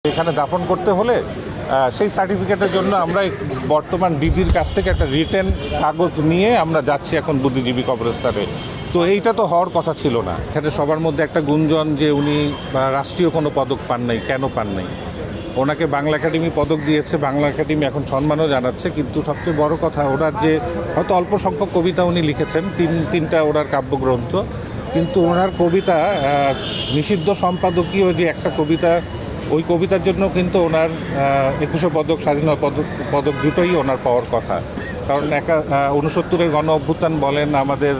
এখানে দাফন করতে হলে সেই সার্টিফিকেটের জন্য আমরা বর্তমান ডিজির কাছ থেকে একটা রিটেন কাগজ নিয়ে আমরা যাচ্ছি এখন বুদ্ধিজীবী কবরস্থানে। তো এইটা তো হওয়ার কথা ছিল না। এখানে সবার মধ্যে একটা গুঞ্জন যে উনি রাষ্ট্রীয় কোনো পদক পান নাই। কেন পান নাই? ওনাকে বাংলা একাডেমি পদক দিয়েছে, বাংলা একাডেমি এখন সম্মানও জানাচ্ছে, কিন্তু সবচেয়ে বড় কথা ওনার যে হয়তো অল্প সংখ্যক কবিতা উনি লিখেছেন, তিনটা ওনার কাব্যগ্রন্থ, কিন্তু ওনার কবিতা নিষিদ্ধ সম্পাদকীয় যে একটা কবিতা, ওই কবিতার জন্য কিন্তু ওনার ২১শে পদক, স্বাধীনতা পদক দুটোই ওনার পাওয়ার কথা। কারণ ৬৯-এর গণ অভ্যুত্থান বলেন, আমাদের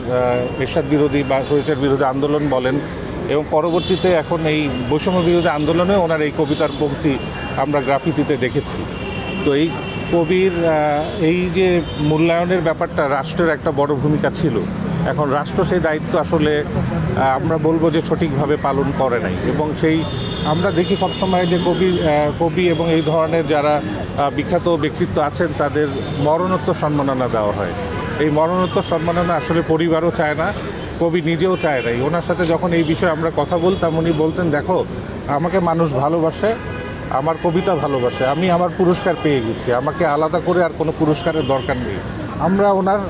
এরশাদ বিরোধী বা স্বৈরাচার বিরোধী আন্দোলন বলেন, এবং পরবর্তীতে এখন এই বৈষম্য বিরোধী আন্দোলনে ওনার এই কবিতার পংক্তি আমরা গ্রাফিতিতে দেখেছি। তো এই কবির এই যে মূল্যায়নের ব্যাপারটা রাষ্ট্রের একটা বড় ভূমিকা ছিল। এখন রাষ্ট্র সেই দায়িত্ব আসলে আমরা বলবো যে সঠিকভাবে পালন করে নাই, এবং সেই আমরা দেখি সবসময় যে কবি এবং এই ধরনের যারা বিখ্যাত ব্যক্তিত্ব আছেন তাদের মরণোত্তর সম্মাননা দেওয়া হয়। এই মরণোত্তর সম্মাননা আসলে পরিবারও চায় না, কবি নিজেও চায় নাই। ওনার সাথে যখন এই বিষয়ে আমরা কথা বলতাম, উনি বলতেন, দেখো আমাকে মানুষ ভালোবাসে, আমার কবিতা ভালোবাসে, আমি আমার পুরস্কার পেয়ে গেছি, আমাকে আলাদা করে আর কোনো পুরস্কারের দরকার নেই। আমরা ওনার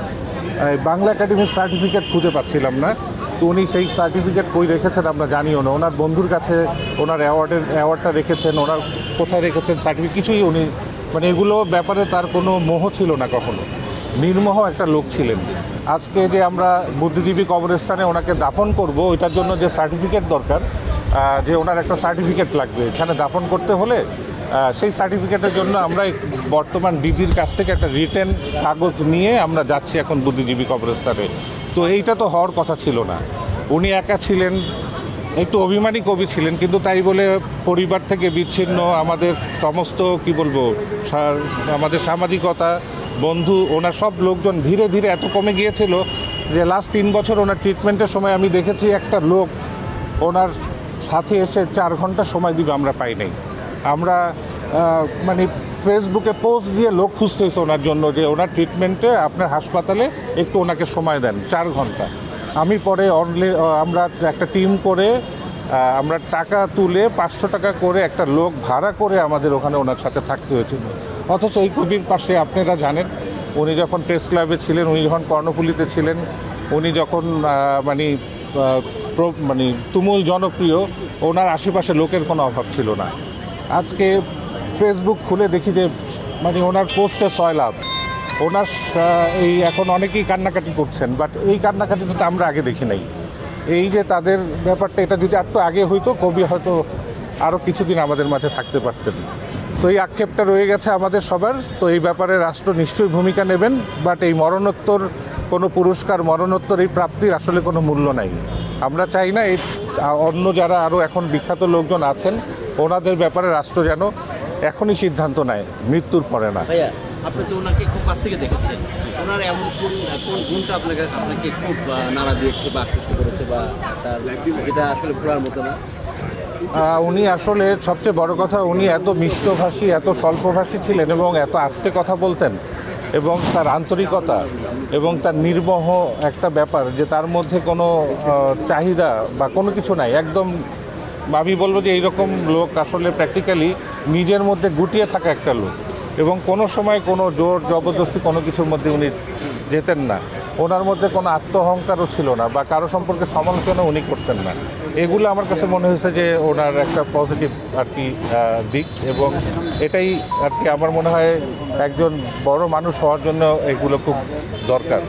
বাংলা একাডেমির সার্টিফিকেট খুঁজে পাচ্ছিলাম না, তো উনি সেই সার্টিফিকেট কই রেখেছেন আমরা জানিও না। ওনার বন্ধুর কাছে ওনার অ্যাওয়ার্ডটা রেখেছেন, ওনার কোথায় রেখেছেন সার্টিফিকেট কিছুই উনি এগুলো ব্যাপারে তার কোনো মোহ ছিল না কখনো। নির্মোহ একটা লোক ছিলেন। আজকে যে আমরা বুদ্ধিজীবী কবরস্থানে ওনাকে দাফন করব, ওইটার জন্য যে সার্টিফিকেট দরকার, যে ওনার একটা সার্টিফিকেট লাগবে এখানে দাফন করতে হলে, সেই সার্টিফিকেটের জন্য আমরা বর্তমান ডিজির কাছ থেকে একটা রিটেন কাগজ নিয়ে আমরা যাচ্ছি এখন বুদ্ধিজীবী কবরস্থানে। তো এইটা তো হওয়ার কথা ছিল না। উনি একা ছিলেন, একটু অভিমানী কবি ছিলেন, কিন্তু তাই বলে পরিবার থেকে বিচ্ছিন্ন আমাদের সমস্ত আমাদের সামাজিকতা, বন্ধু, ওনার সব লোকজন ধীরে ধীরে এত কমে গিয়েছিল যে লাস্ট 3 বছর ওনার ট্রিটমেন্টের সময় আমি দেখেছি একটা লোক ওনার সাথে এসে 4 ঘন্টা সময় দিবে আমরা পাই নাই। আমরা ফেসবুকে পোস্ট দিয়ে লোক খুঁজতে হয়েছে ওনার জন্য যে ওনার ট্রিটমেন্টে আপনার হাসপাতালে একটু ওনাকে সময় দেন 4 ঘন্টা। আমি পরে আমরা একটা টিম করে আমরা টাকা তুলে 500 টাকা করে একটা লোক ভাড়া করে আমাদের ওখানে ওনার সাথে থাকতে হয়েছিল। অথচ এই কবির পাশে আপনারা জানেন, উনি যখন প্রেস ক্লাবে ছিলেন, উনি যখন কর্ণফুলীতে ছিলেন, উনি যখন তুমুল জনপ্রিয়, ওনার আশেপাশে লোকের কোনো অভাব ছিল না। আজকে ফেসবুক খুলে দেখি যে ওনার পোস্টে 6 লাভ। ওনার এই এখন অনেকেই কান্নাকাটি করছেন, বাট এই কান্নাকাটিটা তো আমরা আগে দেখি নাই। এই যে তাদের ব্যাপারটা, এটা যদি একটু আগে হইতো, কবি হয়তো আরও কিছুদিন আমাদের মাঝে থাকতে পারতেন। তো এই আক্ষেপটা রয়ে গেছে আমাদের সবার। তো এই ব্যাপারে রাষ্ট্র নিশ্চয়ই ভূমিকা নেবেন, বাট এই মরণোত্তর কোনো পুরস্কার, মরণোত্তর এই প্রাপ্তির আসলে কোনো মূল্য নাই। আমরা চাই না এই অন্য যারা আরও এখন বিখ্যাত লোকজন আছেন ওনাদের ব্যাপারে রাষ্ট্র যেন এখনই সিদ্ধান্ত নেয়, মৃত্যুর পরে না। আপনি তো ওনাকে খুব কাছ থেকে দেখেছেন, ওনার এমন কোন গুণটা আপনাকে খুব নাড়া দিয়েছে বা আকৃষ্ট করেছে, বা তার যেটা আসলে ভোলার মতো না? উনি আসলে সবচেয়ে বড় কথা, উনি এত মিষ্টভাষী, এত স্বল্পভাষী ছিলেন, এবং এত আস্তে কথা বলতেন, এবং তার আন্তরিকতা এবং তার নির্মোহ একটা ব্যাপার, যে তার মধ্যে কোনো চাহিদা বা কোনো কিছু নাই। একদম আমি বলবো যে এইরকম লোক আসলে প্র্যাকটিক্যালি নিজের মধ্যে গুটিয়ে থাকা একটা লোক, এবং কোনো সময় কোনো জোর জবরদস্তি কোনো কিছুর মধ্যে উনি যেতেন না। ওনার মধ্যে কোনো আত্মঅহংকারও ছিল না, বা কারো সম্পর্কে সমালোচনা উনি করতেন না। এগুলো আমার কাছে মনে হয়েছে যে ওনার একটা পজিটিভ আর কি দিক, এবং এটাই আর কি আমার মনে হয় একজন বড় মানুষ হওয়ার জন্য এগুলো খুব দরকার।